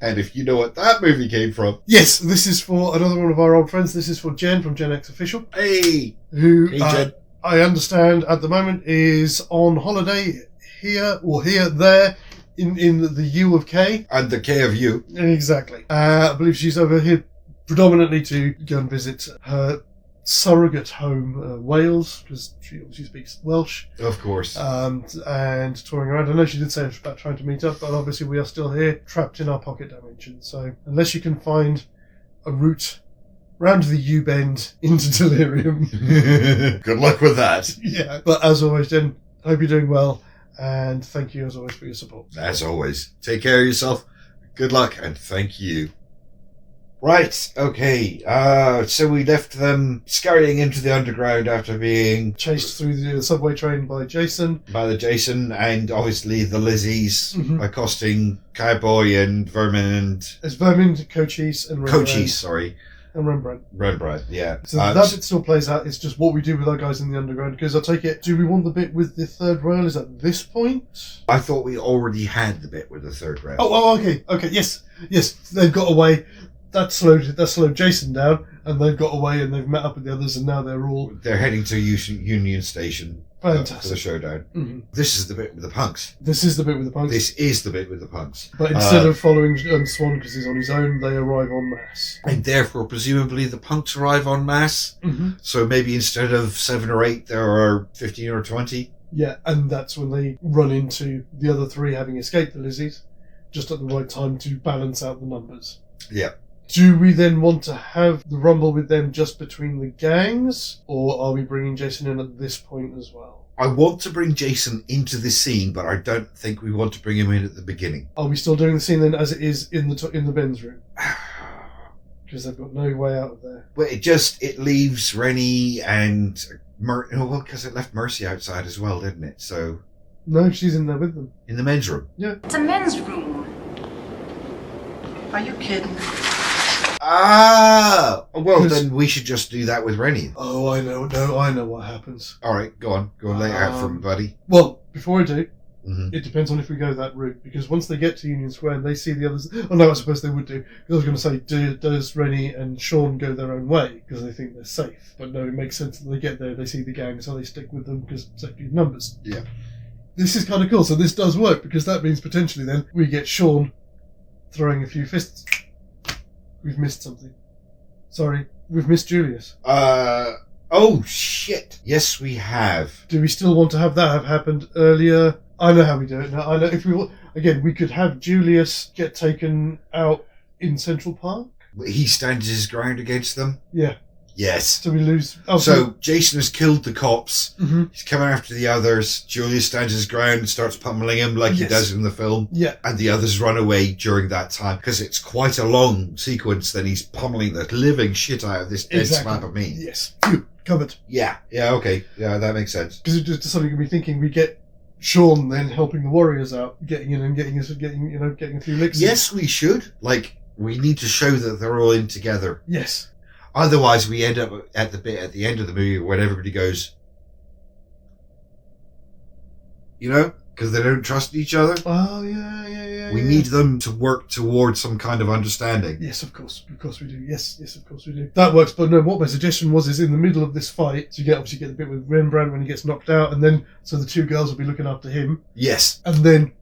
And if you know what that movie came from... Yes, this is for another one of our old friends. This is for Jen from Gen X Official. Hey! Who, hey, Jen. I understand at the moment is on holiday there, in the U of K. And the K of U. Exactly. I believe she's over here predominantly to go and visit her surrogate home, Wales, because she obviously speaks Welsh. Of course. And touring around. I know she did say about trying to meet up, but obviously we are still here, trapped in our pocket dimension. So unless you can find a route round the U-bend into Delirium. Good luck with that. Yeah. But as always, Jen, hope you're doing well, and thank you as always for your support. As always. Take care of yourself. Good luck, and thank you. Right, okay. So we left them scurrying into the underground after being chased through the subway train by Jason. And obviously the Lizzies accosting Cowboy and Vermin and... It's Vermin, Cochise, and Rembrandt. Cochise, sorry. And Rembrandt. Rembrandt, yeah. So that bit still plays out. It's just what we do with our guys in the underground. Because I take it, do we want the bit with the third rail? Is at this point? I thought we already had the bit with the third rail. Oh, okay. Yes. They've got away. That slowed Jason down, and they've got away and they've met up with the others, and now they're heading to Union Station. Fantastic. For the showdown. This is the bit with the punks. This is the bit with the punks. But instead of following Swan because he's on his own, they arrive en masse. And therefore, presumably, the punks arrive en masse. So maybe instead of 7 or 8, there are 15 or 20. Yeah, and that's when they run into the other 3 having escaped the Lizzies, just at the right time to balance out the numbers. Yeah. Do we then want to have the rumble with them just between the gangs, or are we bringing Jason in at this point as well? I want to bring Jason into this scene, but I don't think we want to bring him in at the beginning. Are we still doing the scene then as it is in the men's room? Because they've got no way out of there. Well, it leaves Rennie and because it left Mercy outside as well, didn't it? So no, she's in there with them in the men's room. Yeah, it's a men's room. Are you kidding? Well, then we should just do that with Rennie. Oh, I know. No, I know what happens. All right, go on, lay it out for me, buddy. Well, before I do, it depends on if we go that route, because once they get to Union Square and they see the others... Oh, no, I suppose they would do. I was going to say, does Rennie and Sean go their own way, because they think they're safe? But no, it makes sense that they get there, they see the gang, so they stick with them, because safety in numbers. Yeah. This is kind of cool, so this does work, because that means potentially then we get Sean throwing a few fists. We've missed something. Sorry, we've missed Julius. Oh, shit. Yes, we have. Do we still want to have that have happened earlier? I know how we do it now. I know if we again, we could have Julius get taken out in Central Park. He stands his ground against them? Yeah. Yes. So we lose... So Jason has killed the cops. He's coming after the others. Julius stands his ground and starts pummeling him like he does in the film. Yeah. And the others run away during that time because it's quite a long sequence. Then he's pummeling the living shit out of this dead slab of meat. Yes. Phew. Covered. Yeah. Yeah, okay. Yeah, that makes sense. Because it's just something we thinking we get Sean then helping the warriors out, getting in and getting a few licks. Yes, we should. Like, We need to show that they're all in together. Yes. Otherwise, we end up at the bit at the end of the movie when everybody goes, because they don't trust each other. Oh, yeah. We need them to work towards some kind of understanding. Yes, of course we do. Yes, of course we do. That works, but no, what my suggestion was is in the middle of this fight, so you obviously get the bit with Rembrandt when he gets knocked out, and then, so the two girls will be looking after him. Yes. And then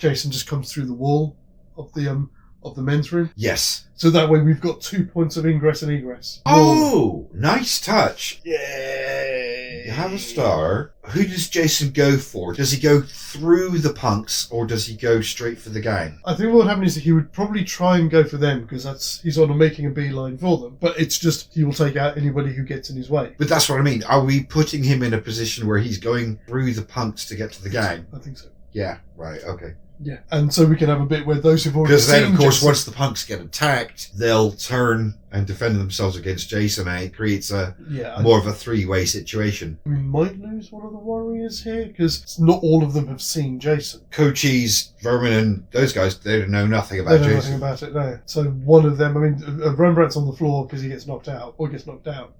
Jason just comes through the wall of the men's room. Yes. So that way we've got 2 points of ingress and egress. Oh, nice touch. Yay. You have a star. Who does Jason go for? Does he go through the punks or does he go straight for the gang? I think what would happen is he would probably try and go for them because he's on making a beeline for them. But it's just he will take out anybody who gets in his way. But that's what I mean. Are we putting him in a position where he's going through the punks to get to the gang? I think so. Yeah, right, okay. Yeah, and so we can have a bit where those who've already seen Because then, of course, Jason, once the punks get attacked, they'll turn and defend themselves against Jason, and it creates more of a three-way situation. We might lose one of the warriors here, because not all of them have seen Jason. Cochise, Vermin, and those guys, they know nothing about Jason. They know nothing about it, no. So one of them, Rembrandt's on the floor because he gets knocked out, or gets knocked out.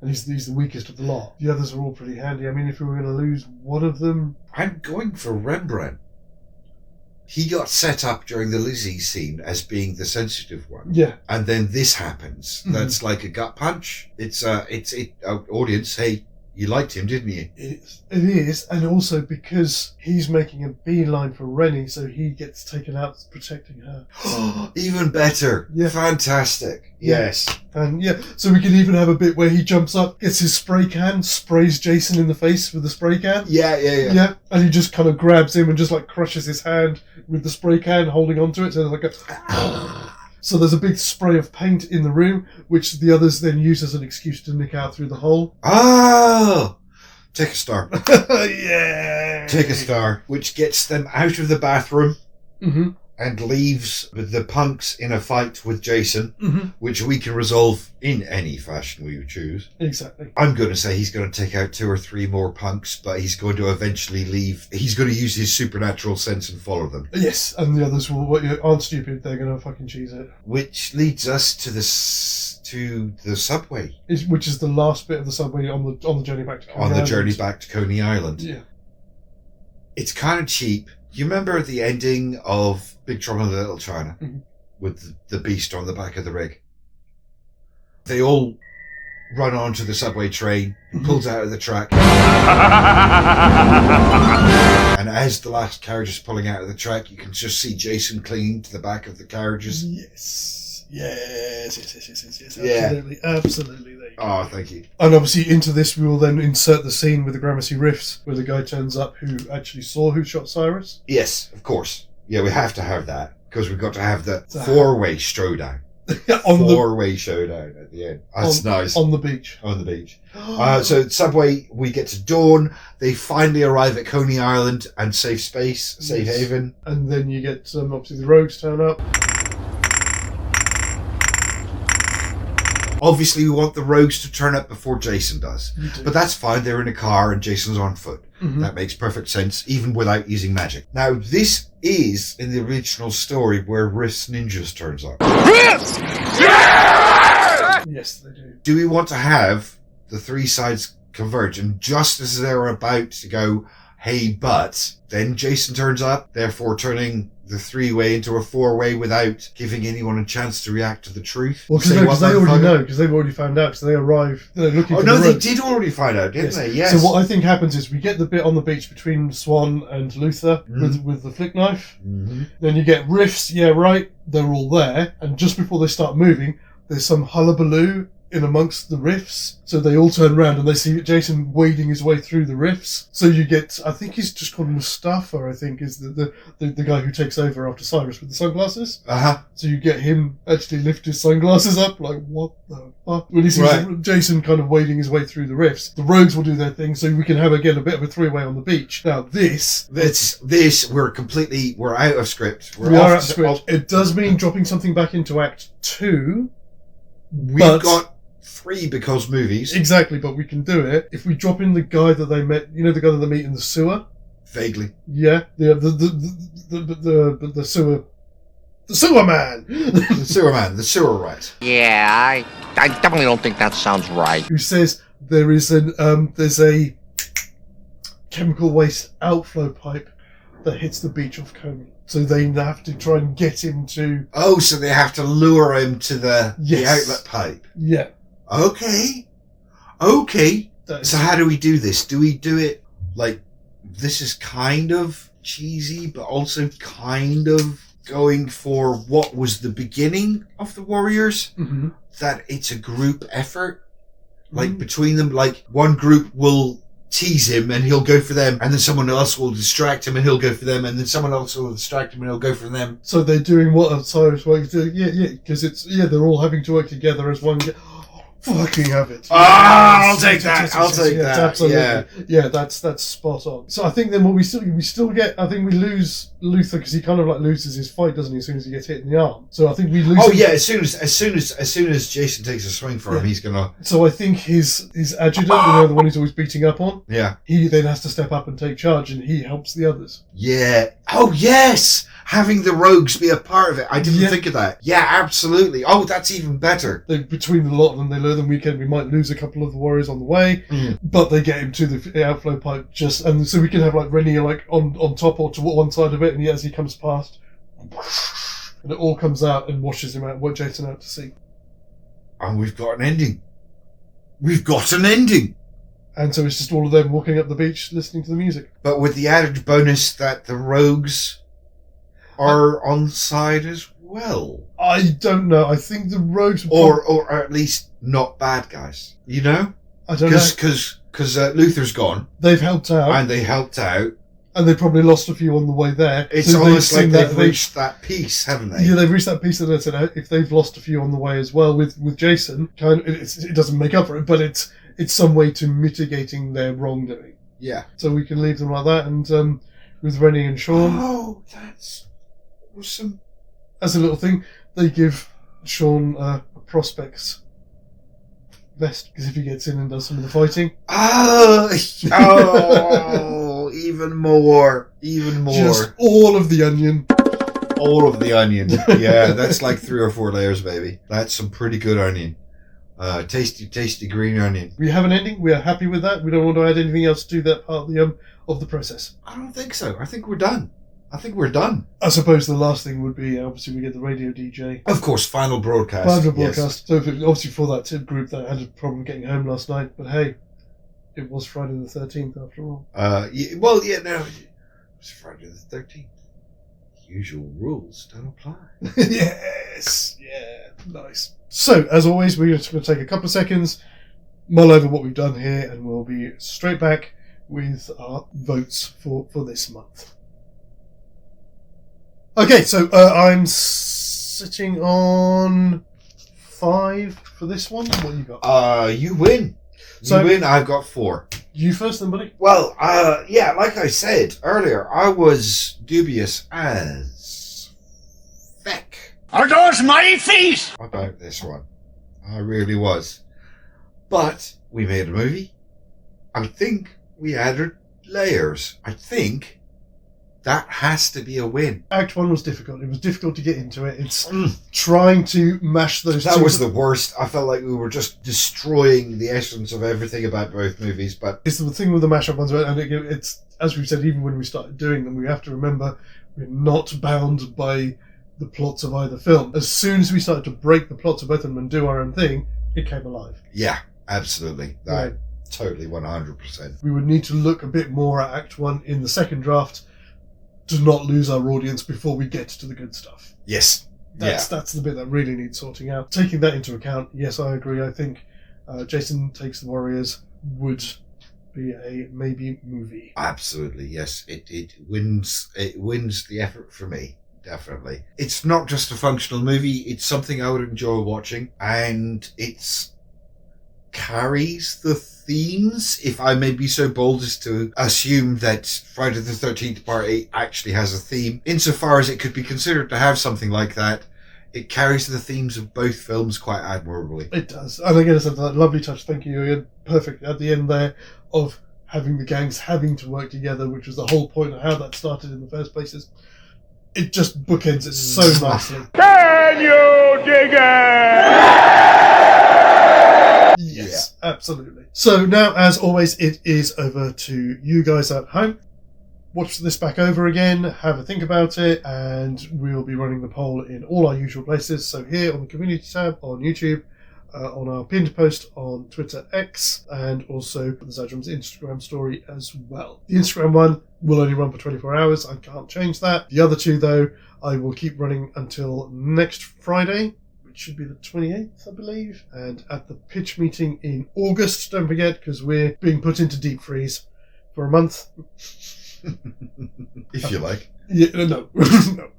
And he's the weakest of the lot. The others are all pretty handy. I mean, if we were going to lose one of them... I'm going for Rembrandt. He got set up during the Lizzie scene as being the sensitive one. Yeah. And then this happens. Mm-hmm. That's like a gut punch. It's audience, hey, you liked him, didn't you? It is, and also because he's making a beeline for Rennie, so he gets taken out protecting her. Even better. Yeah. Fantastic. Yes. And so we can even have a bit where he jumps up, gets his spray can, sprays Jason in the face with the spray can. Yeah. Yeah, and he just kind of grabs him and just like crushes his hand with the spray can, holding onto it. So there's like a... So there's a big spray of paint in the room, which the others then use as an excuse to nick out through the hole. Oh! Take a star. Yeah! Take a star. Which gets them out of the bathroom and leaves the punks in a fight with Jason, which we can resolve in any fashion we would choose. Exactly. I'm going to say he's going to take out 2 or 3 more punks, but he's going to eventually leave. He's going to use his supernatural sense and follow them. Yes, and the others aren't stupid. They're going to fucking cheese it. Which leads us to the subway. Which is the last bit of the subway on the journey back to Coney Island. On the journey back to Coney Island. Yeah. It's kind of cheap. You remember the ending of Big Trouble in Little China with the beast on the back of the rig? They all run onto the subway train, pulls out of the track. And as the last carriage is pulling out of the track, you can just see Jason clinging to the back of the carriages. Yes. Absolutely. There you go. Oh, thank you. And obviously into this we will then insert the scene with the Gramercy Riffs, where the guy turns up who actually saw who shot Cyrus. Yes, of course. Yeah, we have to have that, because we've got to have the 4-way showdown. Four-way showdown at the end. That's nice. On the beach. So Subway, we get to Dawn. They finally arrive at Coney Island and safe space, safe haven. And then you get obviously the rogues turn up. Obviously, we want the rogues to turn up before Jason does. But that's fine. They're in a car and Jason's on foot. That makes perfect sense, even without using magic. Now, this is, in the original story, where Riff's Ninjas turns up. Yes, they do. Do we want to have the 3 sides converge? And just as they're about to go, hey, but, then Jason turns up, therefore turning the 3-way into a 4-way without giving anyone a chance to react to the truth. Well, because they already know, because they've already found out, because they arrive, they're looking for the they rogues. did already find out, didn't they? Yes. So what I think happens is we get the bit on the beach between Swan and Luther with the flick knife. Then you get Riffs, they're all there, and just before they start moving, there's some hullabaloo in amongst the riffs, so they all turn around and they see Jason wading his way through the riffs. So you get, I think he's just called Mustafa, I think is the guy who takes over after Cyrus with the sunglasses. So you get him actually lift his sunglasses up, like what the fuck? When he sees Jason kind of wading his way through the riffs, the rogues will do their thing, so we can have again a bit of a 3-way on the beach. Now we're out of script. We are out of script. It does mean dropping something back into Act 2. We've got 3 because movies. Exactly, but we can do it. If we drop in the guy that they met, the guy that they meet in the sewer? Vaguely. Yeah, the sewer The Sewer Man! The sewer man, the sewer rat. Yeah, I definitely don't think that sounds right. Who says there's a chemical waste outflow pipe that hits the beach off Coney. So they have to try and get him to... Oh, so they have to lure him to the Yes. outlet pipe. Yeah. Okay. So how do we do this? Do we do it like this is kind of cheesy, but also kind of going for what was the beginning of the Warriors? Mm-hmm. That it's a group effort? Like between them, like one group will tease him and he'll go for them, and then someone else will distract him and he'll go for them, and then someone else will distract him and he'll go for them. So they're doing what Cyrus Works do. Yeah, because they're all having to work together as one. Fucking have it. I'll take that. I'll take that. Absolutely. Yeah, that's spot on. So I think then what we still get. I think we lose Luther because he kind of like loses his fight, doesn't he? As soon as he gets hit in the arm. So I think we lose. Oh him. yeah, as soon as Jason takes a swing for him, he's gonna. So I think his adjutant, the one he's always beating up on. Yeah. He then has to step up and take charge, and he helps the others. Yeah. Oh yes. Having the rogues be a part of it. I didn't think of that. Yeah, absolutely. Oh, that's even better. Between a lot of them, they lure them weekend. We might lose a couple of the warriors on the way, but they get him to the outflow pipe and so we can have like Rennie like on top or to one side of it, and as he comes past, and it all comes out and washes him out, what Jason out to sea. And we've got an ending. And so it's just all of them walking up the beach listening to the music. But with the added bonus that the rogues are on side as well. I don't know. I think the rogues... Or at least not bad guys. You know? I don't know. Because Luther's gone. They've helped out. And they helped out. And they probably lost a few on the way there. It's so almost like they've reached that piece, haven't they? Yeah, they've reached that piece that I said, if they've lost a few on the way as well with Jason, kind of, it doesn't make up for it, but it's some way to mitigating their wrongdoing. Yeah. So we can leave them like that, and with Rennie and Sean... Oh, that's awesome. As a little thing, they give Sean a prospect's vest, because if he gets in and does some of the fighting... Oh, even more. Just all of the onion. All of the onion. Yeah, that's like 3 or 4 layers, baby. That's some pretty good onion. Tasty green onion. We have an ending. We are happy with that. We don't want to add anything else to that part of the process. I don't think so. I think we're done. I suppose the last thing would be, obviously, we get the radio DJ. Of course, final broadcast. Yes. So obviously for that tip group that had a problem getting home last night, but hey, it was Friday the 13th after all. It was Friday the 13th. Usual rules don't apply. Yes. Yeah. Nice. So, as always, we're just going to take a couple of seconds, mull over what we've done here, and we'll be straight back with our votes for this month. Okay, so I'm sitting on 5 for this one. What you got? You win. You win. I've got 4. You first, then, buddy. Well, yeah, like I said earlier, I was dubious as feck. Are those my feet? About this one. I really was. But we made a movie. I think we added layers. I think that has to be a win. Act 1 was difficult. It was difficult to get into it. It's trying to mash those That two. was the worst. I felt like we were just destroying the essence of everything about both movies. But it's the thing with the mashup ones, and it's, as we've said, even when we started doing them, we have to remember we're not bound by the plots of either film. As soon as we started to break the plots of both of them and do our own thing, it came alive. Yeah, absolutely. Totally 100%. We would need to look a bit more at Act 1 in the second draft to not lose our audience before we get to the good stuff. Yes. That's the bit that really needs sorting out. Taking that into account, yes, I agree. I think Jason Takes the Warriors would be a maybe movie. Absolutely, yes. It wins the effort for me. Definitely. It's not just a functional movie, it's something I would enjoy watching, and it's carries the themes, if I may be so bold as to assume that Friday the 13th Part 8 actually has a theme. Insofar as it could be considered to have something like that, it carries the themes of both films quite admirably. It does. And again, it's that lovely touch, thank you, Ian. Perfect at the end there of having the gangs having to work together, which was the whole point of how that started in the first place. it just bookends it so nicely. Can you dig it? Yes, absolutely. So now, as always, it is over to you guys at home. Watch this back over again, have a think about it, and we'll be running the poll in all our usual places. So here on the community tab on YouTube, on our pinned post on Twitter X, and also the Zadrum's Instagram story as well. The Instagram one will only run for 24 hours. I can't change that. The other two, though, I will keep running until next Friday, which should be the 28th, I believe. And at the pitch meeting in August, don't forget, because we're being put into deep freeze for a month. If you like. Yeah, no, no.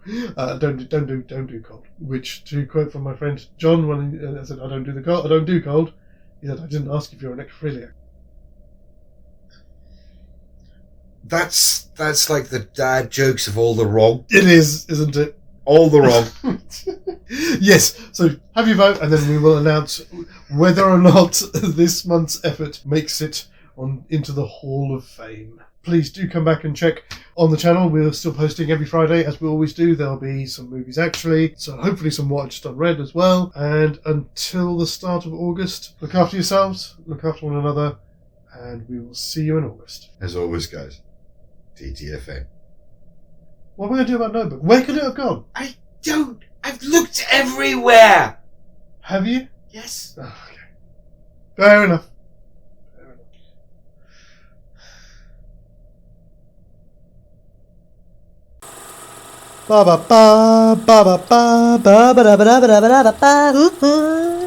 Don't do cold. Which, to quote from my friend John, when I said I don't do cold, he said I didn't ask if you're an necrophiliac. That's like the dad jokes of all the wrong. It is, isn't it? All the wrong. Yes. So have your vote, and then we will announce whether or not this month's effort makes it on into the Hall of Fame. Please do come back and check on the channel. We're still posting every Friday, as we always do. There'll be some movies actually, so hopefully some watched unread as well. And until the start of August, look after yourselves, look after one another, and we will see you in August. As always, guys, TTFN. What am I going to do about Notebook? Where could it have gone? I don't. I've looked everywhere. Have you? Yes. Oh, okay. Fair enough. Ba ba ba ba ba ba ba ba ba ba ba ba ba ba.